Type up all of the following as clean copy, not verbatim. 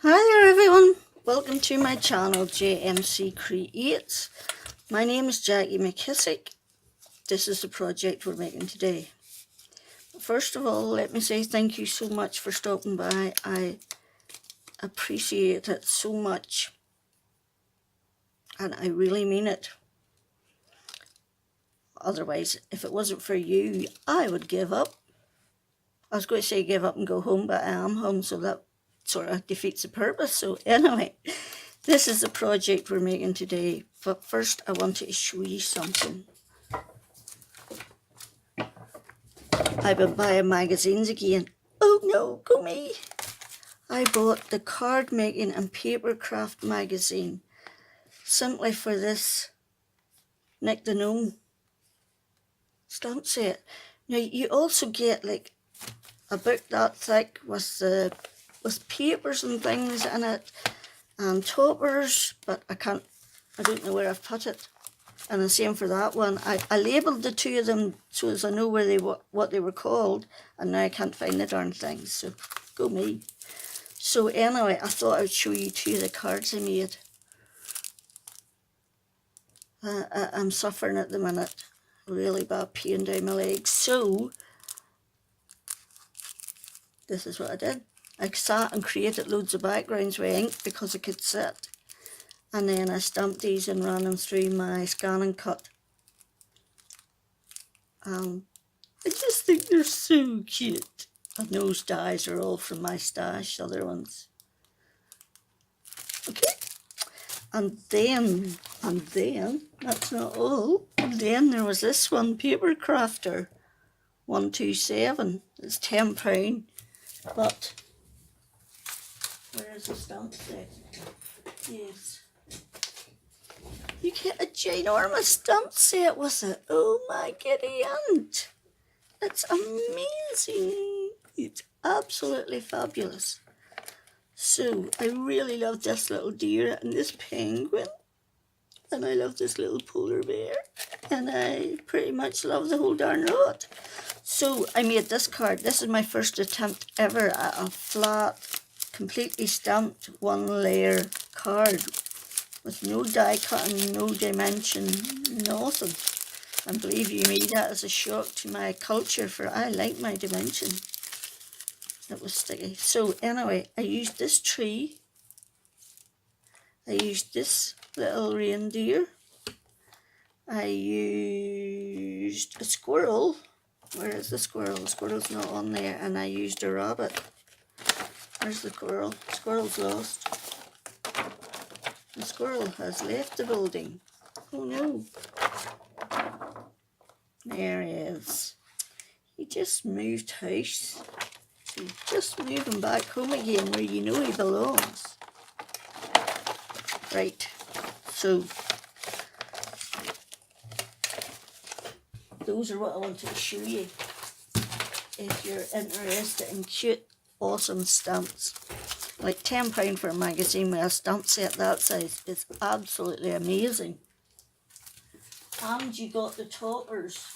Hi there everyone, welcome to my channel JMC Creates. My name is Jackie McKissick. This is the project we're making today. First of all, let me say thank you so much for stopping by. I appreciate it so much and I really mean it. Otherwise, if it wasn't for you, I would give up. I was going to say give up and go home, but I am home, so that sort of defeats the purpose. So anyway, this is the project we're making today, but first I wanted to show you something. I've been buying magazines again. Oh no, go me! I bought the Card Making and Papercraft magazine simply for this Nick the Gnome stamp set. Now you also get like a book that thick with papers and things in it and toppers, but I don't know where I've put it. And the same for that one. I labelled the two of them so as I know what they were called, and now I can't find the darn things, so go me. So anyway, I thought I'd show you two of the cards I made. I'm suffering at the minute, really bad pain down my legs. So this is what I did. I sat and created loads of backgrounds with ink because I could sit. And then I stamped these and ran them through my scan and cut. I just think they're so cute. And those dies are all from my stash, other ones. Okay. And then, that's not all. And then there was this one, Paper Crafter 127. It's £10. But, where is the stamp set? Yes. You get a ginormous stamp set with it. Oh my giddy aunt. It's amazing. It's absolutely fabulous. So I really love this little deer and this penguin. And I love this little polar bear. And I pretty much love the whole darn lot. So I made this card. This is my first attempt ever at a flat, completely stamped one layer card. With no die cutting, no dimension, nothing. And believe you me, that is a shock to my culture, for I like my dimension. It was sticky. So anyway, I used this tree. I used this little reindeer. I used a squirrel. Where is the squirrel? The squirrel's not on there. And I used a rabbit. Where's the squirrel? The squirrel's lost. The squirrel has left the building. Oh no. There he is. He just moved house. So he's just moving back home again where you know he belongs. Right. So those are what I wanted to show you. If you're interested in cute, awesome stamps. Like £10 for a magazine with a stamp set that size is absolutely amazing. And you got the toppers.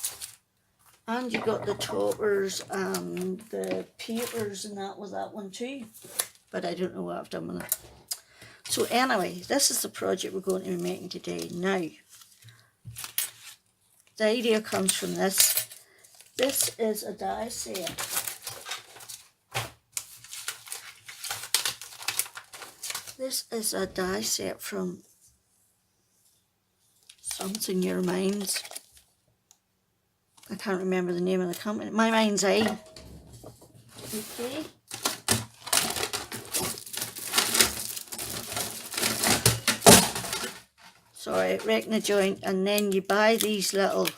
And you got the toppers and the papers and that with that one too. But I don't know what I've done with it. So anyway, this is the project we're going to be making today. Now, the idea comes from this. This is a die set. This is a die set from Something Your Minds. I can't remember the name of the company. My Mind's Eye. Okay. Sorry, wrecking the joint. And then you buy these little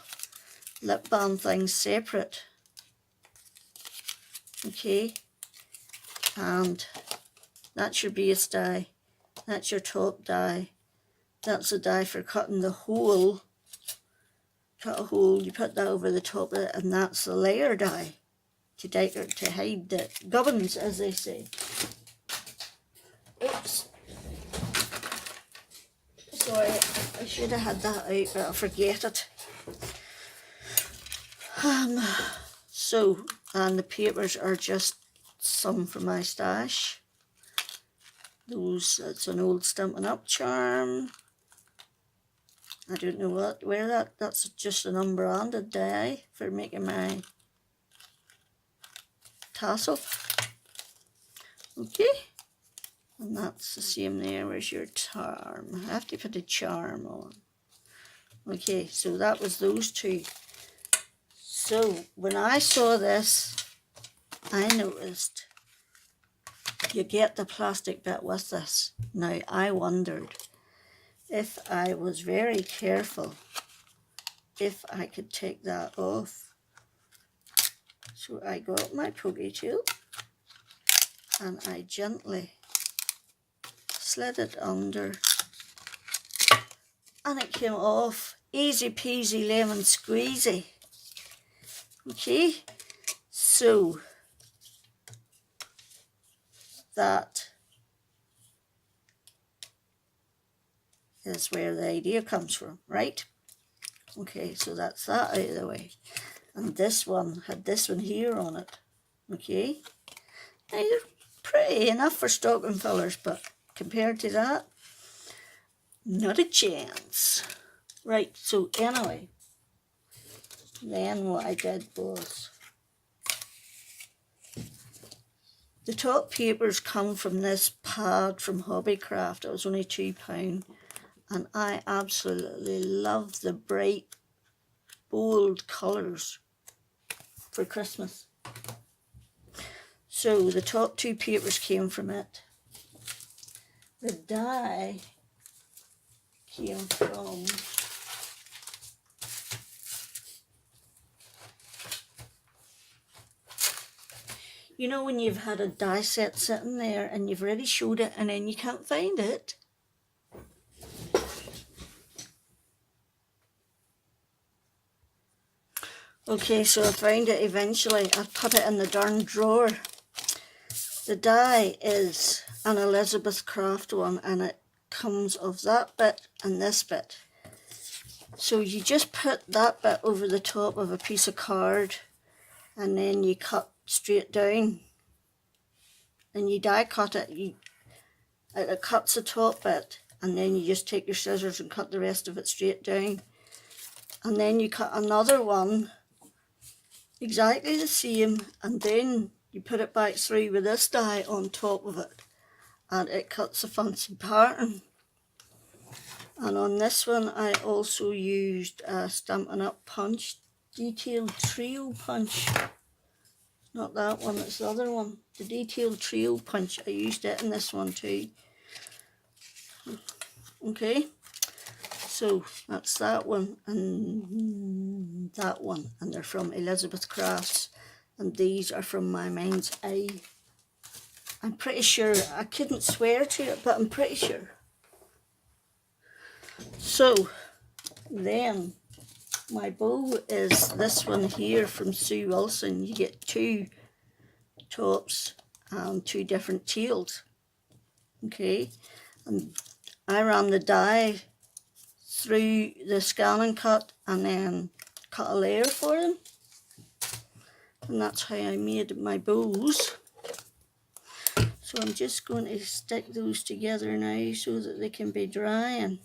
lip balm things separate. Okay. And that's your base die. That's your top die. That's a die for cutting the hole. Cut a hole, you put that over the top of it, and that's the layer die to hide the gubbins, as they say. Oops. Sorry, I should have had that out, but I forget it. And the papers are just some from my stash. It's an old Stampin' Up charm. I don't know that's just an unbranded die for making my tassel. Okay, and that's the same there as your charm. I have to put a charm on. Okay, so that was those two. So when I saw this, I noticed you get the plastic bit with this. Now I wondered if I was very careful if I could take that off. So I got my pokey tool and I gently slid it under and it came off. Easy peasy lemon squeezy. Okay, so that is where the idea comes from, right? Okay, so that's that out of the way. And this one had this one here on it. Okay, now they're pretty enough for stocking fillers, but compared to that, not a chance. Right, so anyway, then what I did was, the top papers come from this pad from Hobbycraft. It was only £2, and I absolutely love the bright, bold colours for Christmas. So the top two papers came from it. The die came from you know when you've had a die set sitting there and you've already showed it and then you can't find it? Okay, so I found it eventually. I put it in the darn drawer. The die is an Elizabeth Craft one and it comes of that bit and this bit. So you just put that bit over the top of a piece of card and then you cut straight down and you die cut it. It cuts the top bit and then you just take your scissors and cut the rest of it straight down. And then you cut another one exactly the same and then you put it back through with this die on top of it and it cuts a fancy pattern. And on this one I also used a Stampin' Up punch, detailed trio punch. Not that one, it's the other one, the detailed trio punch. I used it in this one too. Okay, so that's that one and that one, and they're from Elizabeth Crafts, and these are from my mind's eye. I'm pretty sure, I couldn't swear to it, but I'm pretty sure. So then my bow is this one here from Sue Wilson. You get two tops and two different tails. Okay, and I ran the die through the scan and cut and then cut a layer for them, and that's how I made my bows. So I'm just going to stick those together now so that they can be drying.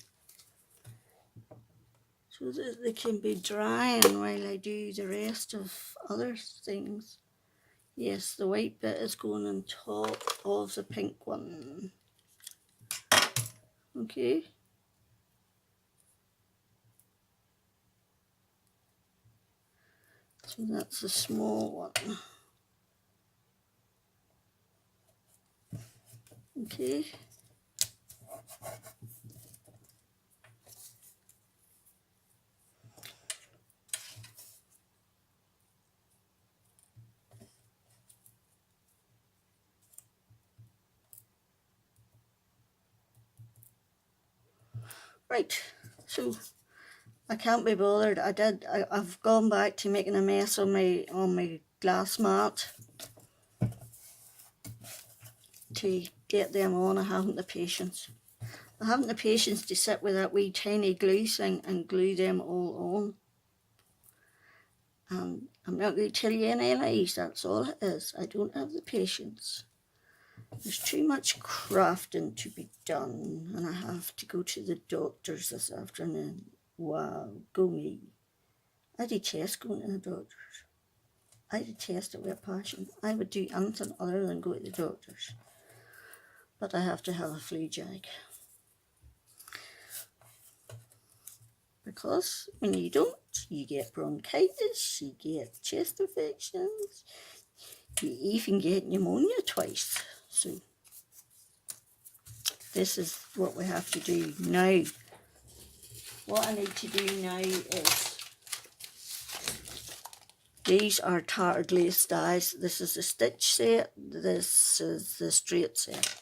While I do the rest of other things. Yes, the white bit is going on top of the pink one. Okay. So that's the small one. Okay. Right, so I can't be bothered. I've gone back to making a mess on my glass mat to get them on. I haven't the patience. I haven't the patience to sit with that wee tiny glue thing and glue them all on. And I'm not going to tell you any lies, that's all it is. I don't have the patience. There's too much crafting to be done, and I have to go to the doctor's this afternoon. Wow, go me. I detest going to the doctor's. I detest it with a passion. I would do anything other than go to the doctor's. But I have to have a flu jab. Because when you don't, you get bronchitis, you get chest infections, you even get pneumonia twice. So this is what we have to do now. What I need to do now is, these are tattered lace dies. This is the stitch set, this is the straight set.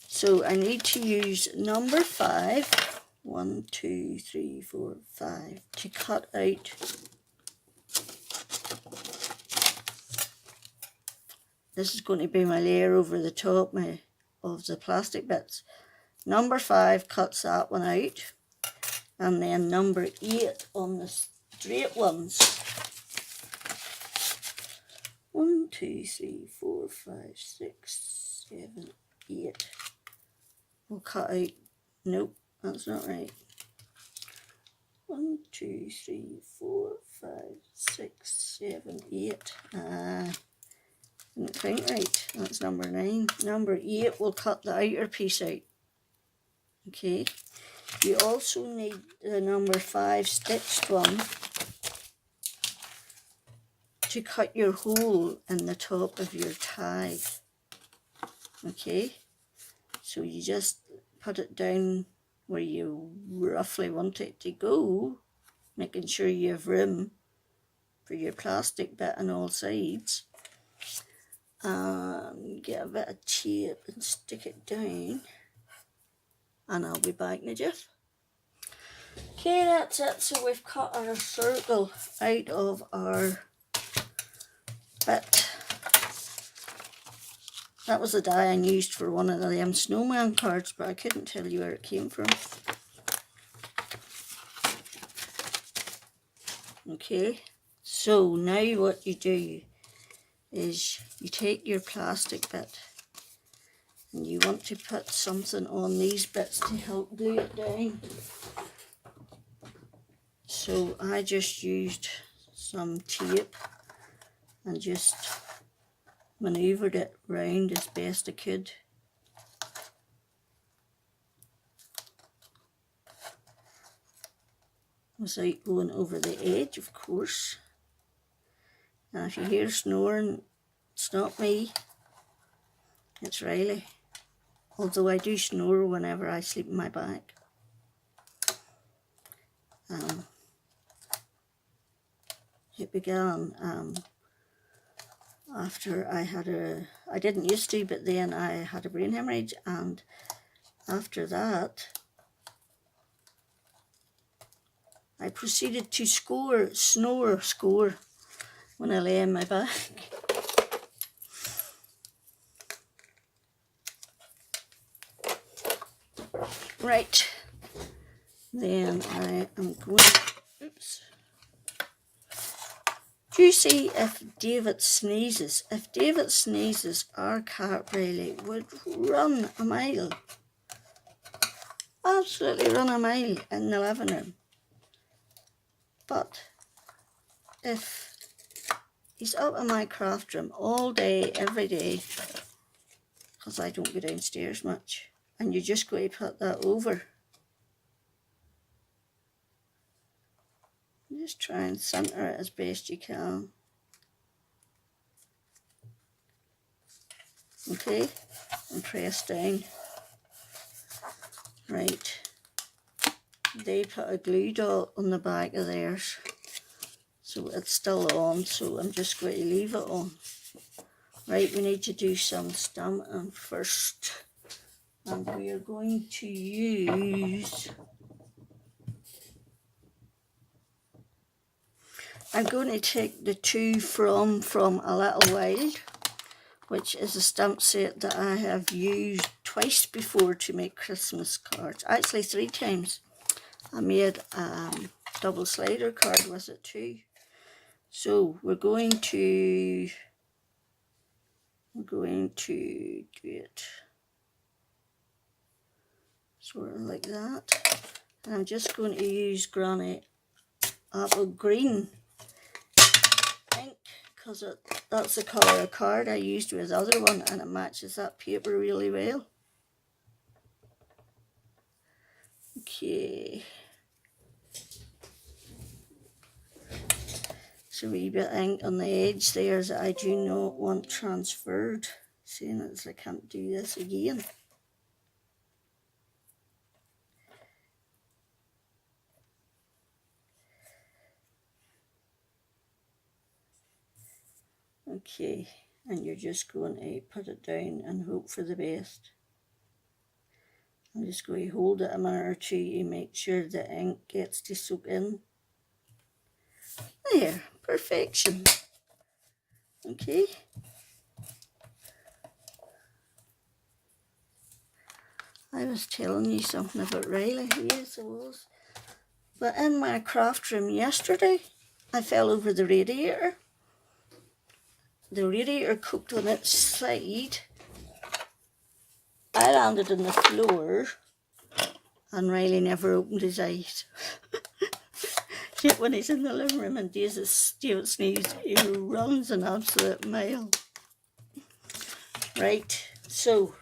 So I need to use number 5, 1, 2, 3, 4, 5, to cut out this is going to be my layer over the top of the plastic bits. Number 5 cuts that one out, and then number 8 on the straight ones. 1, 2, 3, 4, 5, 6, 7, 8. We'll cut out. Nope, that's not right. 1, 2, 3, 4, 5, 6, 7, 8. Didn't think right. That's number 9. Number 8 will cut the outer piece out. Okay. You also need the number 5 stitched one to cut your hole in the top of your tie. Okay. So you just put it down where you roughly want it to go, making sure you have room for your plastic bit on all sides. Get a bit of tape and stick it down, and I'll be back in a jiff. Okay, that's it. So we've cut our circle out of our bit. That was the die I used for one of them snowman cards, but I couldn't tell you where it came from. Okay, so now what you do is you take your plastic bit and you want to put something on these bits to help glue it down. So I just used some tape and just manoeuvred it round as best I could. Without going over the edge, of course. And if you hear snoring, it's not me, it's Riley. Although I do snore whenever I sleep in my bag. It began after I didn't used to, but then I had a brain hemorrhage, and after that I proceeded to snore when I lay in my bag. Right, then I am going, oops. Do you see if David sneezes? If David sneezes, our cat Riley would run a mile. Absolutely run a mile in the living room. But if he's up in my craft room all day, every day, because I don't go downstairs much, and you just got to put that over. Just try and centre it as best you can. Okay, and press down. Right. They put a glue dot on the back of theirs, so it's still on, so I'm just going to leave it on. Right, we need to do some stamping first, and we are going to use, I'm going to take the two from A Little Wild, which is a stamp set that I have used twice before to make Christmas cards. Actually 3 times. I made a double slider card with it too. So we're going to going to do it sort of like that. And I'm just going to use Granny Apple Green ink because that's the colour of card I used with the other one, and it matches that paper really well. Okay. There's a wee bit of ink on the edge there that I do not want transferred, seeing as I can't do this again. Okay, and you're just going to put it down and hope for the best. I'm just going to hold it a minute or two to make sure the ink gets to soak in. There, perfection. Okay. I was telling you something about Riley. Yes, I was. But in my craft room yesterday, I fell over the radiator. The radiator cooked on its side. I landed on the floor, and Riley never opened his eyes. Yet when he's in the living room and does his stupid sneeze, he runs an absolute mile. Right, so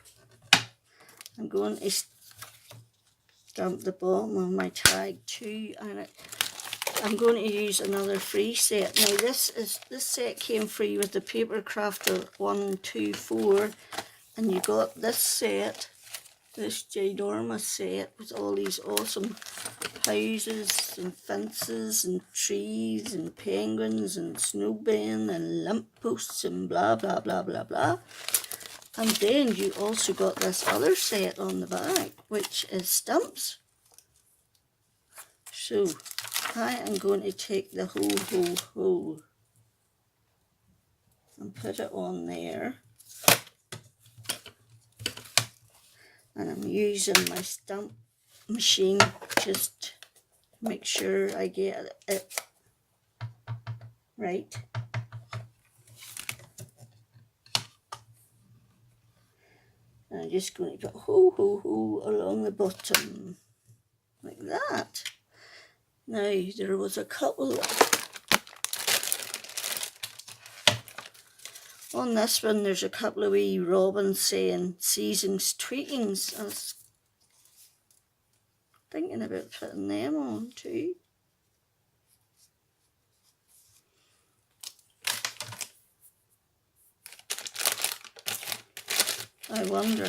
I'm going to stamp the bottom of my tag too, and I'm going to use another free set. Now this set came free with the Paper Crafter 1, 2, 4, and you got this set, this ginormous set with all these awesome houses and fences and trees and penguins and snowmen and lampposts and blah blah blah blah blah. And then you also got this other set on the back, which is stamps. So I am going to take the whole and put it on there. And I'm using my stamp machine just to make sure I get it right. And I'm just going to put ho along the bottom, like that. Now, there was a couple on this one, there's a couple of wee robins saying seasons tweetings. I was thinking about putting them on too. I wonder.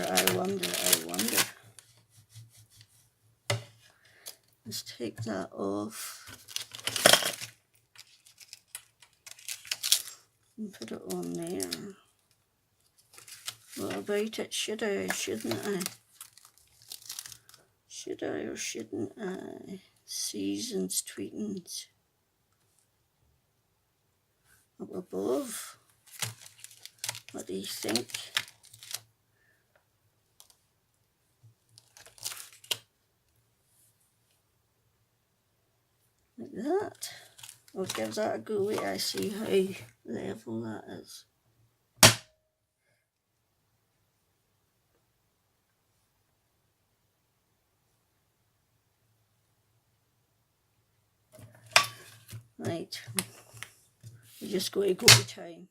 Let's take that off and put it on there. What about it? Should I or shouldn't I? Should I or shouldn't I? Seasons tweetings up above. What do you think? Like that. I'll give that a go. Wait, I see how level that is. Right, we're just going to go to town.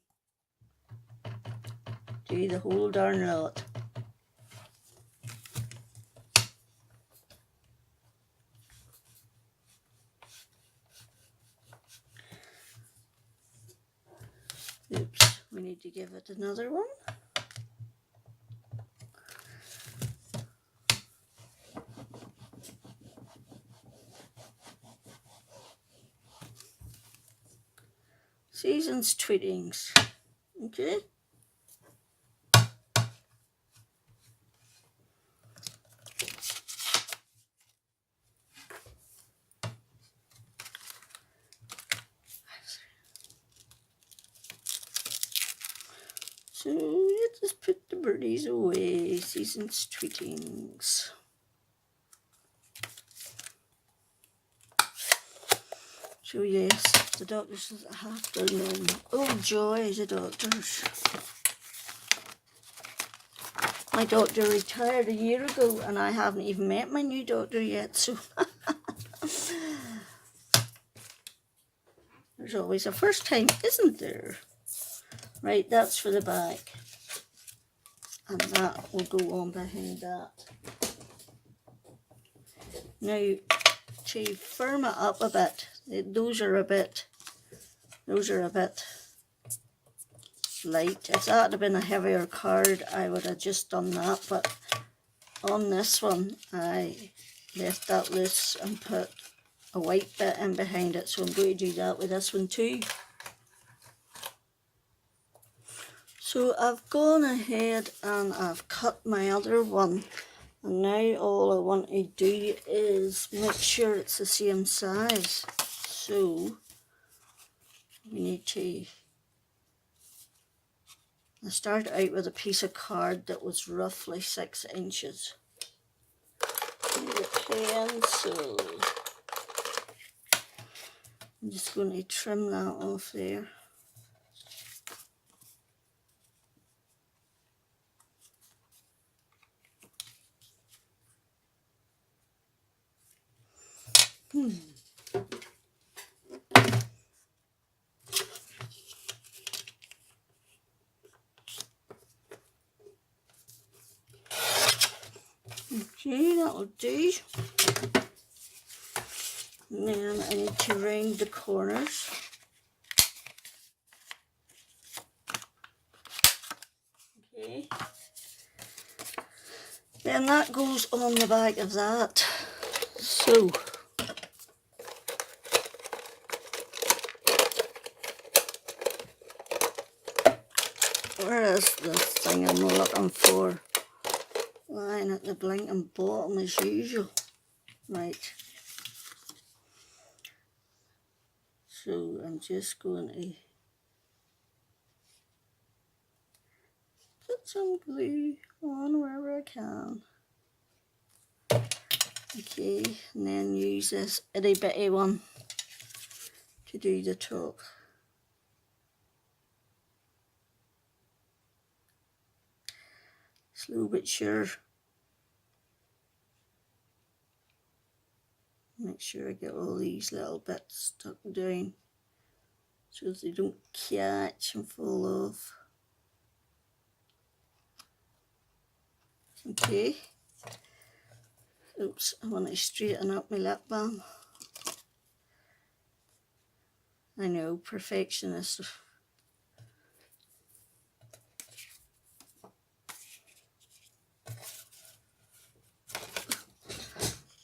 Do the whole darn lot. Oops, we need to give it another one. Seasons tweetings. Okay. So let's just put the birdies away. Seasons tweetings. So yes, the doctors have to know. Oh joy, the doctors. My doctor retired a year ago and I haven't even met my new doctor yet, so there's always a first time, isn't there? Right, that's for the back. And that will go on behind that. Now, to firm it up a bit, those are a bit light. If that had been a heavier card, I would have just done that, but on this one, I left that loose and put a white bit in behind it, so I'm going to do that with this one too. So I've gone ahead and I've cut my other one, and now all I want to do is make sure it's the same size. So we need to, I started out with a piece of card that was roughly 6 inches. Need a pencil. I'm just going to trim that off there. Okay, that'll do. And then I need to round the corners. Okay. Then that goes on the back of that. So where is the thing I'm looking for? Lying at the blinking bottom as usual. Right. So I'm just going to put some glue on wherever I can. Okay, and then use this itty bitty one to do the top. Slow but sure. Make sure I get all these little bits stuck down so they don't catch and fall off. Okay. Oops, I want to straighten up my lip balm. I know, perfectionist.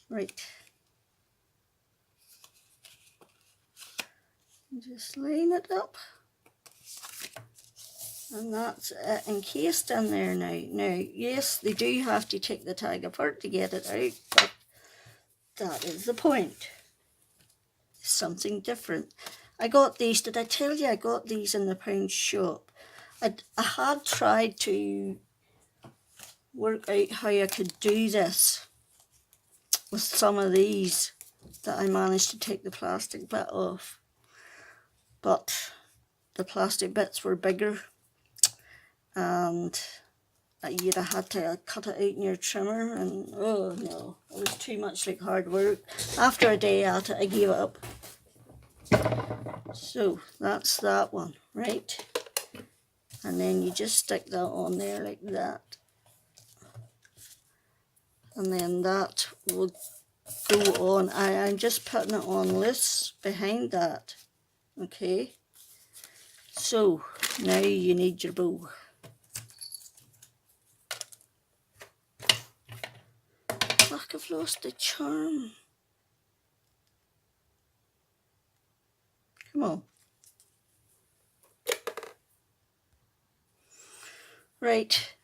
Right. Just line it up. And that's it encased in there now. Now, yes, they do have to take the tag apart to get it out, but that is the point. Something different. I got these, did I tell you I got these in the pound shop? I had tried to work out how I could do this with some of these that I managed to take the plastic bit off, but the plastic bits were bigger and you'd have had to cut it out in your trimmer, and oh no, it was too much like hard work. After a day at it, I gave it up. So that's that one, right? And then you just stick that on there like that. And then that will go on. I'm just putting it on loose behind that. Okay. So now you need your bow. Fuck, I've lost the charm. Come on. Right.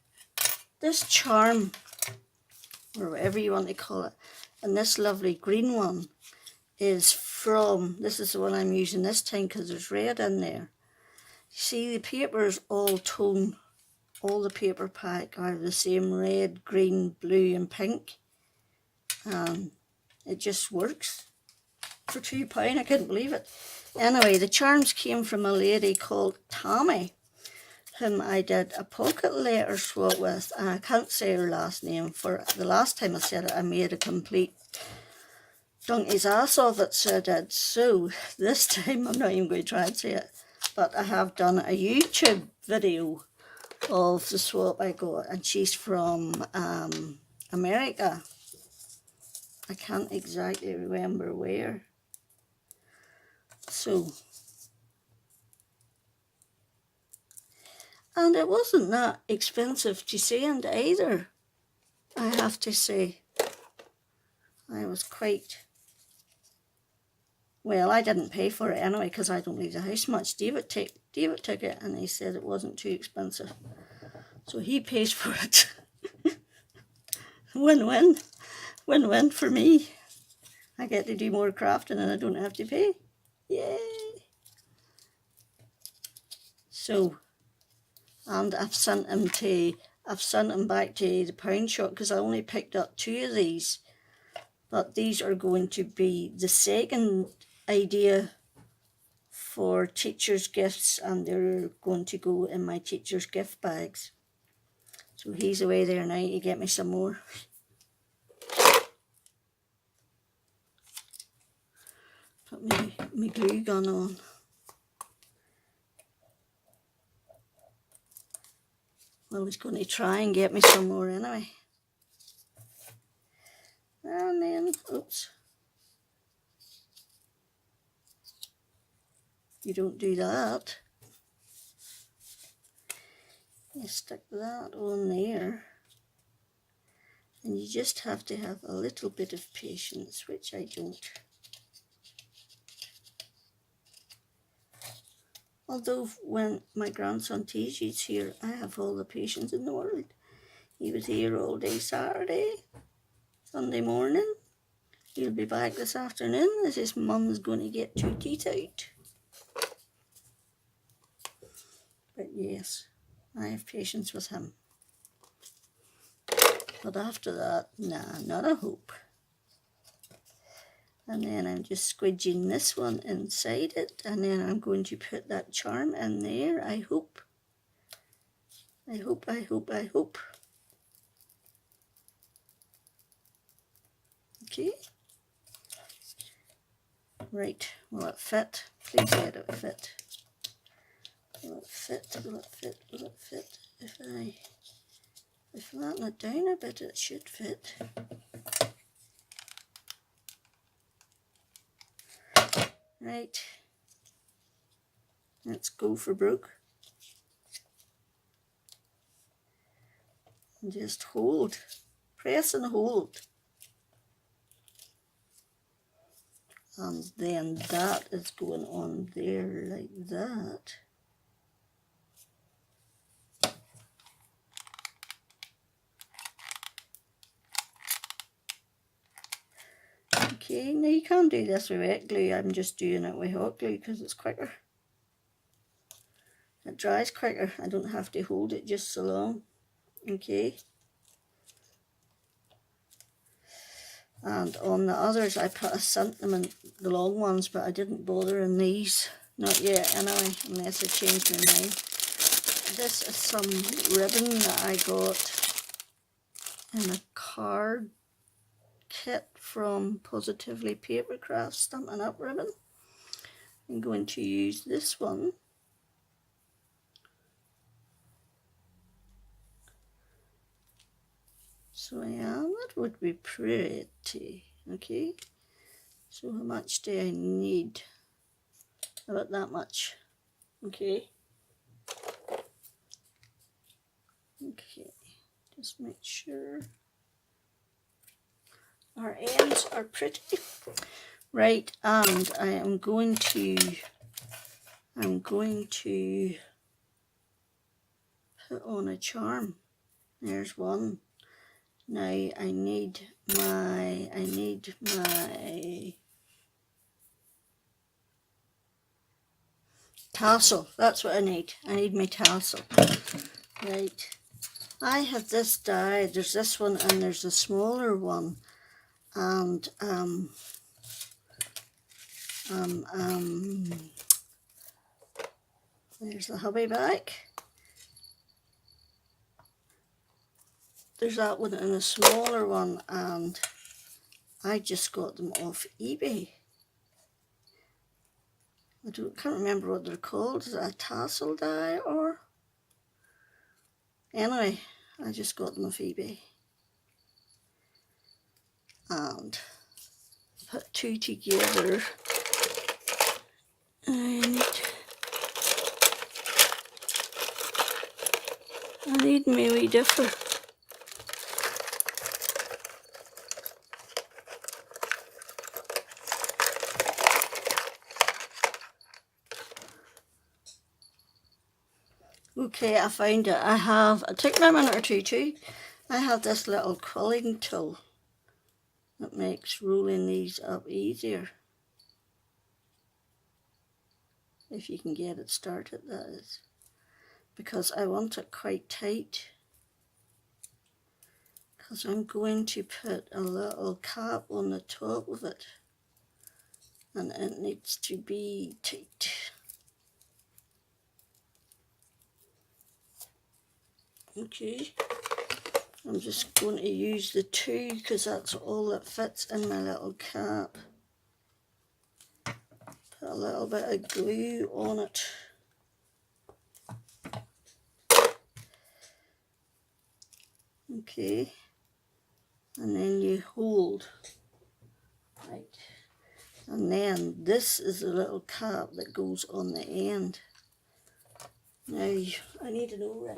This charm, or whatever you want to call it, and this lovely green one is from, this is the one I'm using this time because there's red in there. See, the paper is all tone, all the paper pack are the same red, green, blue and pink. It just works for £2. I couldn't believe it. Anyway, the charms came from a lady called Tammy, whom I did a pocket letter swap with, and I can't say her last name. For the last time I said it, I made a complete donkey's ass of it, so I did. So this time I'm not even going to try and say it, but I have done a YouTube video of the swap I got, and she's from America. I can't exactly remember where. So, and it wasn't that expensive to send either, I have to say. I was quite, well, I didn't pay for it anyway because I don't leave the house much. David took it and he said it wasn't too expensive, so he pays for it. Win-win. Win-win for me. I get to do more crafting and I don't have to pay. Yay! So, and I've sent him back to the pound shop because I only picked up 2 of these. But these are going to be the second idea for teachers' gifts, and they're going to go in my teachers' gift bags. So he's away there now to get me some more. Put my glue gun on. Well, he's going to try and get me some more anyway. And then, oops. You don't do that. You stick that on there. And you just have to have a little bit of patience, which I don't. Although when my grandson TJ's here, I have all the patience in the world. He was here all day Saturday, Sunday morning. He'll be back this afternoon as his mum's going to get 2 teeth out. But yes, I have patience with him. But after that, nah, not a hope. And then I'm just squidging this one inside it, and then I'm going to put that charm in there, I hope. I hope. Okay. Right, will it fit? Please let it fit. Will it fit? Will it fit? Will it fit? If I flatten it down a bit, it should fit. Right. Let's go for broke. And just hold. Press and hold. And then that is going on there like that. Okay, now you can't do this with wet glue. I'm just doing it with hot glue because it's quicker. It dries quicker. I don't have to hold it just so long. Okay. And on the others I put a sentiment, the long ones, but I didn't bother in these. Not yet anyway, unless I change my mind. This is some ribbon that I got in a card kit from Positively Paper Craft, Stampin' Up ribbon. I'm going to use this one. So yeah, that would be pretty. Okay, so how much do I need? About that much. Okay. Okay, just make sure our ends are pretty. Right, and I am going to put on a charm. There's one. Now I need my tassel. That's what I need. I need my tassel. Right. I have this die. There's this one and there's a smaller one. And there's the hubby back. there's that one and a smaller one, and I just got them off eBay. Can't remember what they're called. Is it a tassel dye or? Anyway, I just got them off eBay. And put two together. I need my wee differ. Okay, I found it. It took me a minute or two too. I have this little quilling tool that makes rolling these up easier. If you can get it started, that is. Because I want it quite tight. Because I'm going to put a little cap on the top of it. And it needs to be tight. Okay, I'm just going to use the two because that's all that fits in my little cap. Put a little bit of glue on it. Okay, and then you hold. Right, and then this is the little cap that goes on the end. Now, I need an O-ring.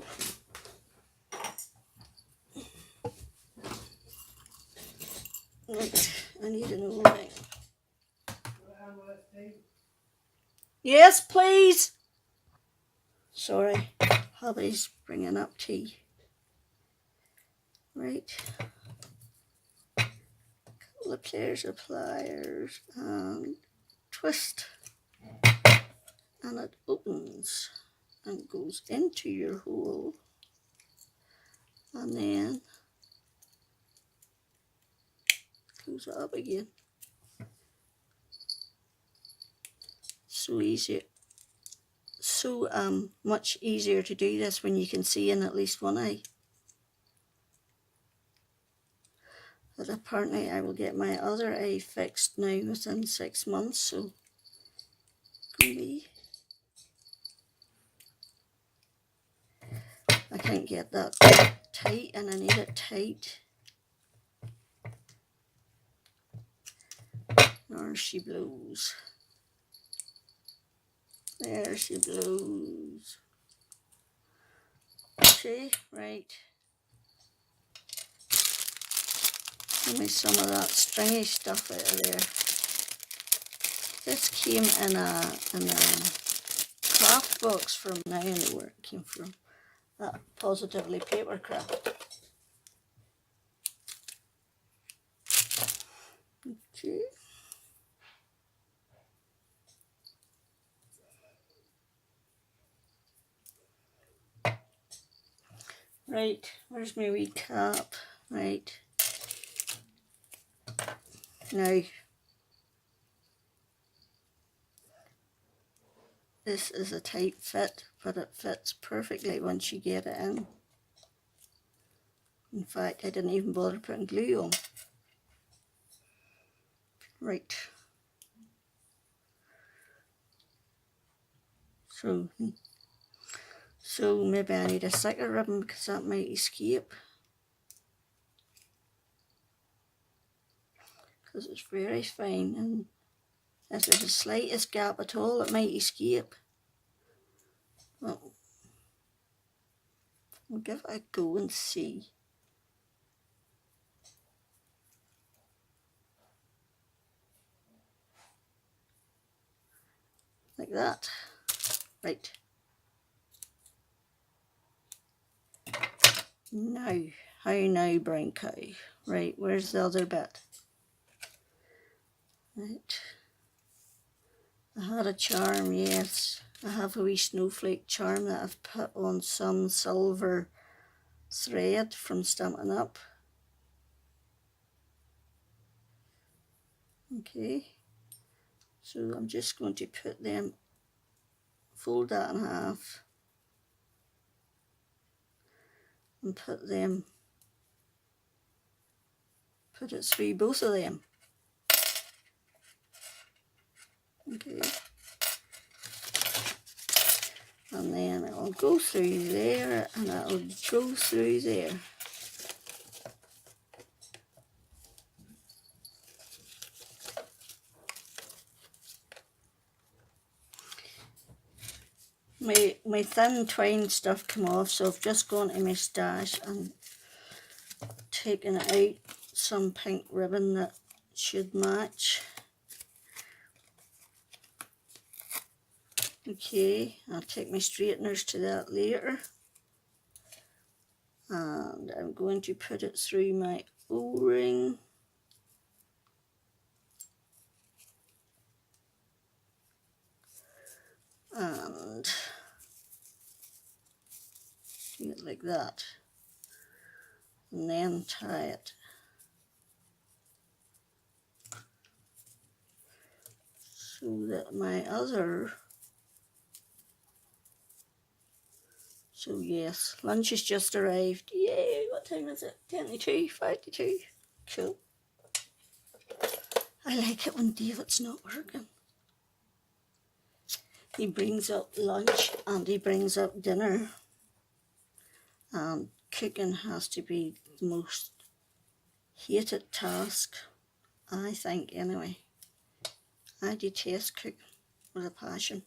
Right, I need an O-ring. Yes, please. Sorry, hubby's bringing up tea. Right. Couple of pairs of pliers and twist. And it opens and goes into your hole. And then close it up again. So easy. So much easier to do this when you can see in at least one eye. But apparently I will get my other eye fixed now within 6 months, so maybe. I can't get that tight and I need it tight. There she blows. There she blows. Okay, right. Give me some of that stringy stuff out of there. This came in a craft box from, now I know where it came from. That Positively Paper Craft. Okay. Right, where's my wee cap? Right. Now, this is a tight fit, but it fits perfectly once you get it in. In fact, I didn't even bother putting glue on. Right. So maybe I need a thicker ribbon because that might escape. Because it's very fine, and if there's the slightest gap at all, it might escape. Well, we'll give it a go and see. Like that. Right. Now, how now, brown cow? Right, where's the other bit? Right. I had a charm, yes. I have a wee snowflake charm that I've put on some silver thread from Stampin' Up. Okay. So I'm just going to put them, fold that in half, and put them put it through both of them. Okay. And then it'll go through there and it'll go through there. My thin twine stuff came off, so I've just gone to my stash and taken out some pink ribbon that should match. Okay, I'll take my straighteners to that later. And I'm going to put it through my O-ring. And do it like that. And then tie it. So that my other... So yes, lunch has just arrived. Yay, what time is it? 10:52, 5:52. Cool. I like it when David's not working. He brings up lunch and he brings up dinner. And cooking has to be the most hated task, I think, anyway. I detest cooking with a passion.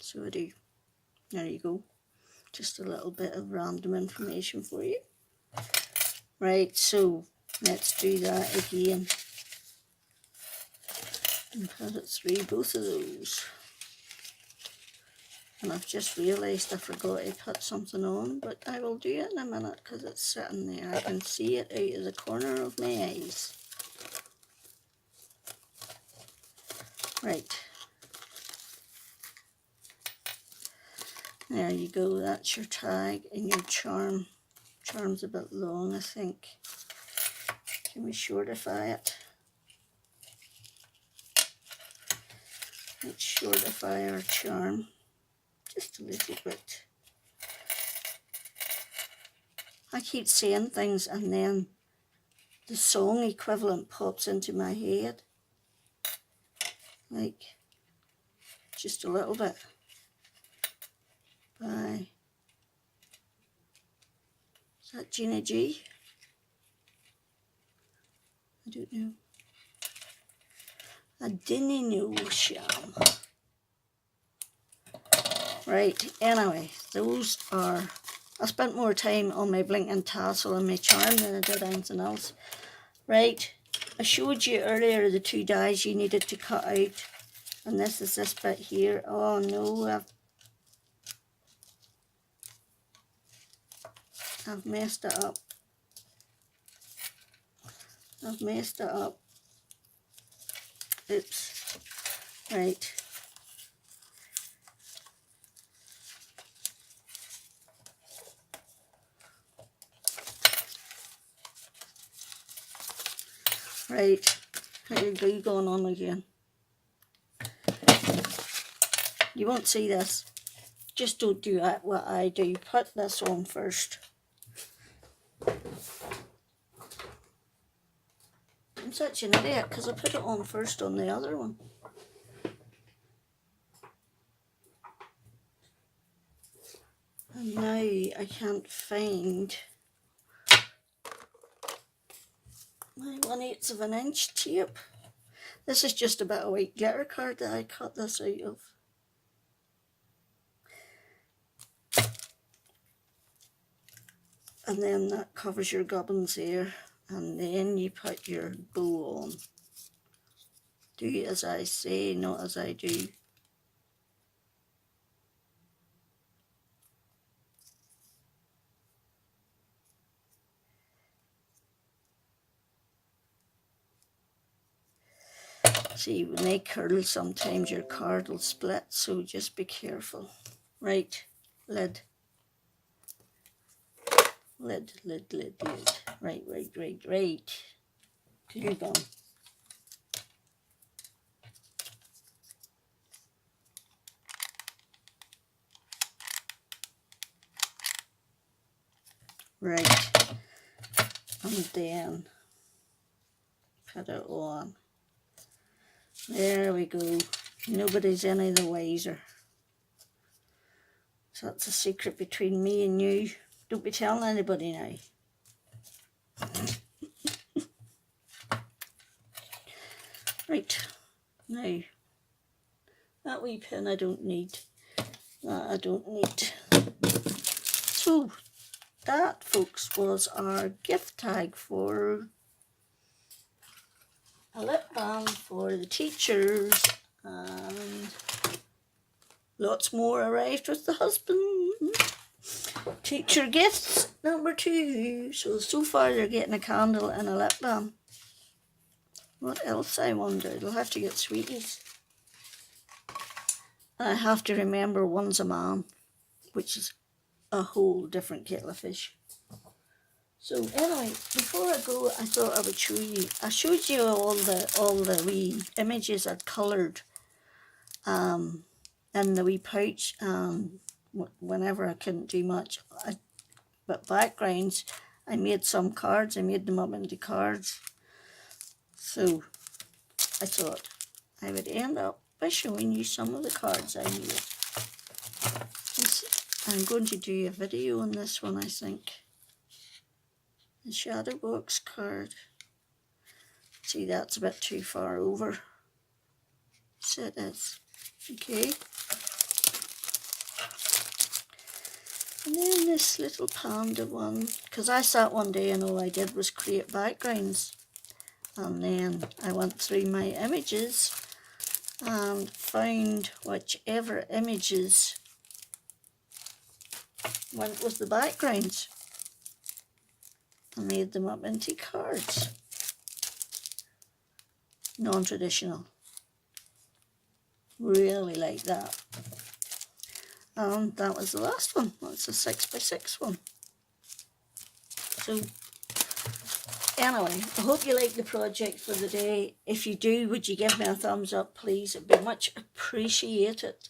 So I do. There you go. Just a little bit of random information for you. Right, so let's do that again. And put it through both of those. And I've just realised I forgot to put something on, but I will do it in a minute because it's sitting there. I can see it out of the corner of my eyes. Right. There you go, that's your tag and your charm. Charm's a bit long, I think. Can we shortify it? Let's shortify our charm just a little bit. I keep saying things and then the song equivalent pops into my head. Like, just a little bit. By, is that Gina G? I don't know. I didn't know, Sham. Right, anyway, those are... I spent more time on my blinking tassel and my charm than I did anything else. Right, I showed you earlier the two dies you needed to cut out. And this is this bit here. Oh no, I've messed it up. I've messed it up. Oops. Right. Right. How your glue going on again? You won't see this. Just don't do what I do. Put this on first. I'm such an idiot because I put it on first on the other one. And now I can't find my 1/8 of an inch tape. This is just a bit of white glitter card that I cut this out of. And then that covers your gubbins there. And then you put your bow on. Do as I say, not as I do. See, when they curl, sometimes your card will split, so just be careful. Right, lid. Lid, lid, lid, lid. Right. Glue gun. Right, and then put it on. There we go. Nobody's any the wiser. So that's a secret between me and you. Don't be telling anybody now. Right, now, that wee pin I don't need. That I don't need. So, that, folks, was our gift tag for a lip balm for the teachers, and lots more arrived with the husband. Teacher gifts number 2. So far they're getting a candle and a lip balm. What else, I wonder? They'll have to get sweeties. And I have to remember one's a man, which is a whole different kettle of fish. So anyway, before I go, I thought I would show you. I showed you all the wee images I'd coloured in the wee pouch. Whenever I couldn't do much, but backgrounds, I made some cards. I made them up into cards. So I thought I would end up by showing you some of the cards I made. I'm going to do a video on this one, I think. The shadow box card. See, that's a bit too far over. So it is. Okay. And then this little panda one, because I sat one day and all I did was create backgrounds. And then I went through my images and found whichever images went with the backgrounds. I made them up into cards. Non-traditional. Really like that. And that was the last one. That's a 6x6 one. So anyway, I hope you like the project for the day. If you do, would you give me a thumbs up, please? It'd be much appreciated.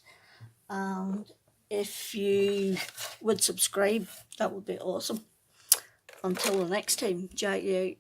And if you would subscribe, that would be awesome. Until the next time, Jackie out.